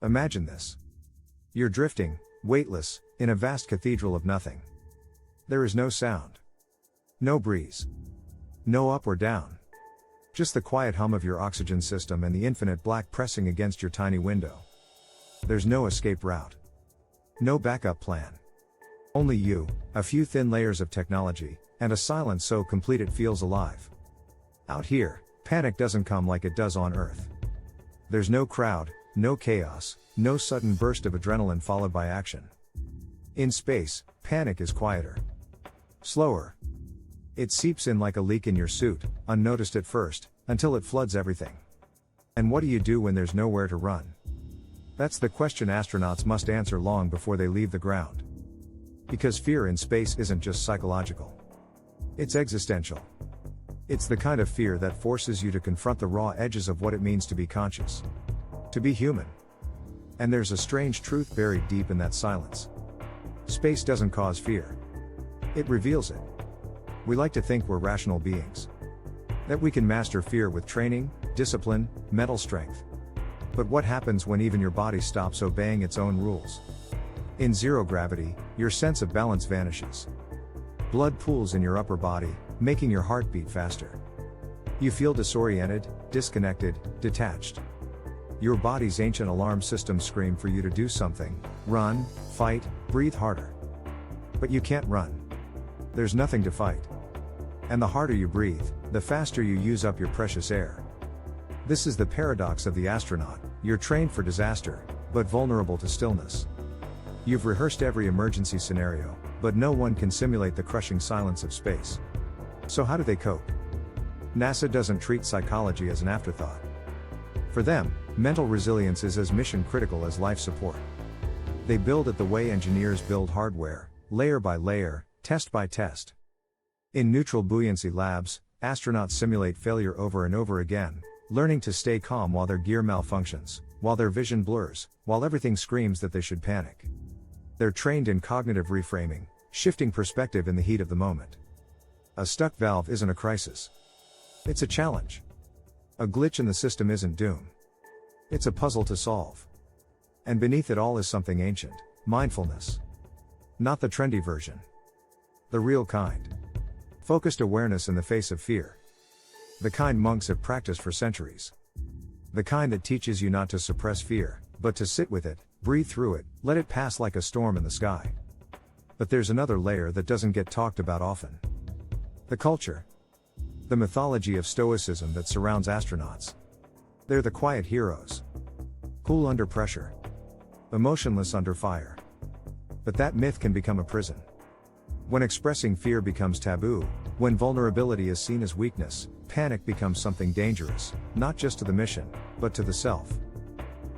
Imagine this. You're drifting, weightless, in a vast cathedral of nothing. There is no sound. No breeze. No up or down. Just the quiet hum of your oxygen system and the infinite black pressing against your tiny window. There's no escape route. No backup plan. Only you, a few thin layers of technology, and a silence so complete it feels alive. Out here, panic doesn't come like it does on Earth. There's no crowd, no chaos, no sudden burst of adrenaline followed by action. In space, panic is quieter. Slower. It seeps in like a leak in your suit, unnoticed at first, until it floods everything. And what do you do when there's nowhere to run? That's the question astronauts must answer long before they leave the ground. Because fear in space isn't just psychological. It's existential. It's the kind of fear that forces you to confront the raw edges of what it means to be conscious. To be human. And there's a strange truth buried deep in that silence. Space doesn't cause fear. It reveals it. We like to think we're rational beings. That we can master fear with training, discipline, mental strength. But what happens when even your body stops obeying its own rules? In zero gravity, your sense of balance vanishes. Blood pools in your upper body, making your heart beat faster. You feel disoriented, disconnected, detached. Your body's ancient alarm systems scream for you to do something: run, fight, breathe harder. But you can't run. There's nothing to fight. And the harder you breathe, the faster you use up your precious air. This is the paradox of the astronaut. You're trained for disaster, but vulnerable to stillness. You've rehearsed every emergency scenario, but no one can simulate the crushing silence of space. So how do they cope? NASA doesn't treat psychology as an afterthought. For them, mental resilience is as mission critical as life support. They build it the way engineers build hardware, layer by layer, test by test. In neutral buoyancy labs, astronauts simulate failure over and over again, learning to stay calm while their gear malfunctions, while their vision blurs, while everything screams that they should panic. They're trained in cognitive reframing, shifting perspective in the heat of the moment. A stuck valve isn't a crisis. It's a challenge. A glitch in the system isn't doom. It's a puzzle to solve. And beneath it all is something ancient: mindfulness. Not the trendy version. The real kind. Focused awareness in the face of fear. The kind monks have practiced for centuries. The kind that teaches you not to suppress fear, but to sit with it, breathe through it, let it pass like a storm in the sky. But there's another layer that doesn't get talked about often. The culture. The mythology of stoicism that surrounds astronauts. They're the quiet heroes. Cool under pressure. Emotionless under fire. But that myth can become a prison. When expressing fear becomes taboo, when vulnerability is seen as weakness, panic becomes something dangerous, not just to the mission, but to the self.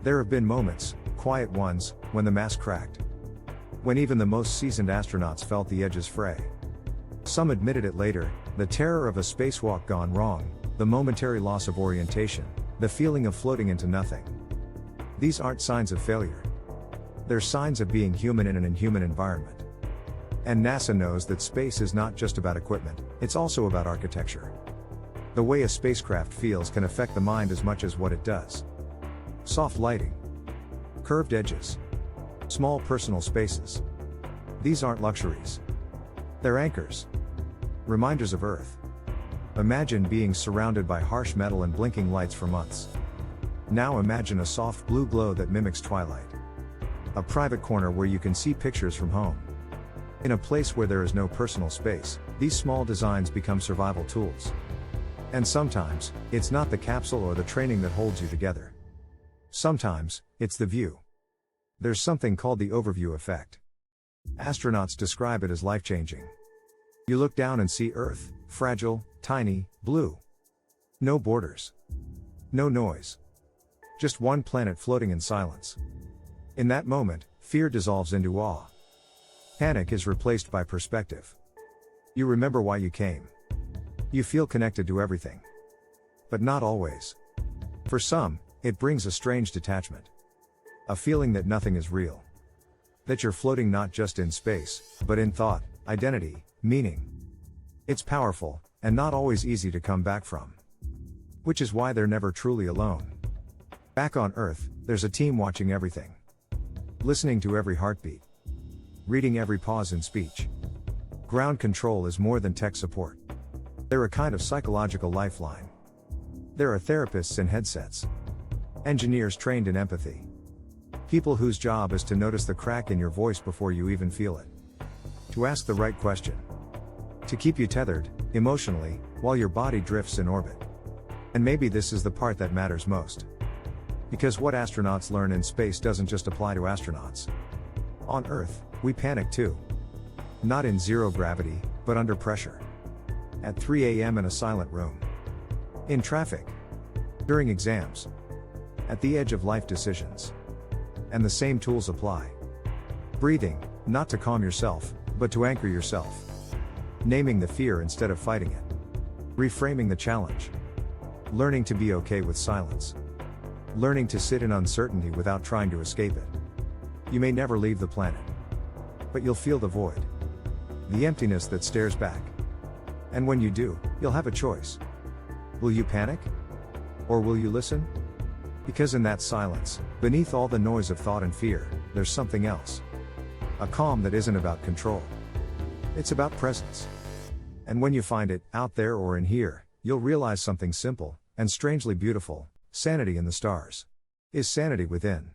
There have been moments, quiet ones, when the mask cracked. When even the most seasoned astronauts felt the edges fray. Some admitted it later: the terror of a spacewalk gone wrong, the momentary loss of orientation, the feeling of floating into nothing. These aren't signs of failure. They're signs of being human in an inhuman environment. And NASA knows that space is not just about equipment, it's also about architecture. The way a spacecraft feels can affect the mind as much as what it does. Soft lighting. Curved edges. Small personal spaces. These aren't luxuries. They're anchors. Reminders of Earth. Imagine being surrounded by harsh metal and blinking lights for months. Now imagine a soft blue glow that mimics twilight. A private corner where you can see pictures from home. In a place where there is no personal space, these small designs become survival tools. And sometimes, it's not the capsule or the training that holds you together. Sometimes, it's the view. There's something called the overview effect. Astronauts describe it as life-changing. You look down and see Earth, fragile, tiny, blue. No borders. No noise. Just one planet floating in silence. In that moment, fear dissolves into awe. Panic is replaced by perspective. You remember why you came. You feel connected to everything. But not always. For some, it brings a strange detachment. A feeling that nothing is real. That you're floating not just in space, but in thought, identity, meaning. It's powerful, and not always easy to come back from. Which is why they're never truly alone. Back on Earth, there's a team watching everything. Listening to every heartbeat. Reading every pause in speech. Ground control is more than tech support. They're a kind of psychological lifeline. There are therapists in headsets. Engineers trained in empathy. People whose job is to notice the crack in your voice before you even feel it. To ask the right question. To keep you tethered, emotionally, while your body drifts in orbit. And maybe this is the part that matters most. Because what astronauts learn in space doesn't just apply to astronauts. On Earth, we panic too. Not in zero gravity, but under pressure. At 3 a.m. in a silent room. In traffic. During exams. At the edge of life decisions. And the same tools apply. Breathing, not to calm yourself, but to anchor yourself. Naming the fear instead of fighting it. Reframing the challenge. Learning to be okay with silence. Learning to sit in uncertainty without trying to escape it. You may never leave the planet. But you'll feel the void. The emptiness that stares back. And when you do, you'll have a choice. Will you panic? Or will you listen? Because in that silence, beneath all the noise of thought and fear, there's something else. A calm that isn't about control. It's about presence. And when you find it, out there or in here, you'll realize something simple, and strangely beautiful: sanity in the stars. Is sanity within.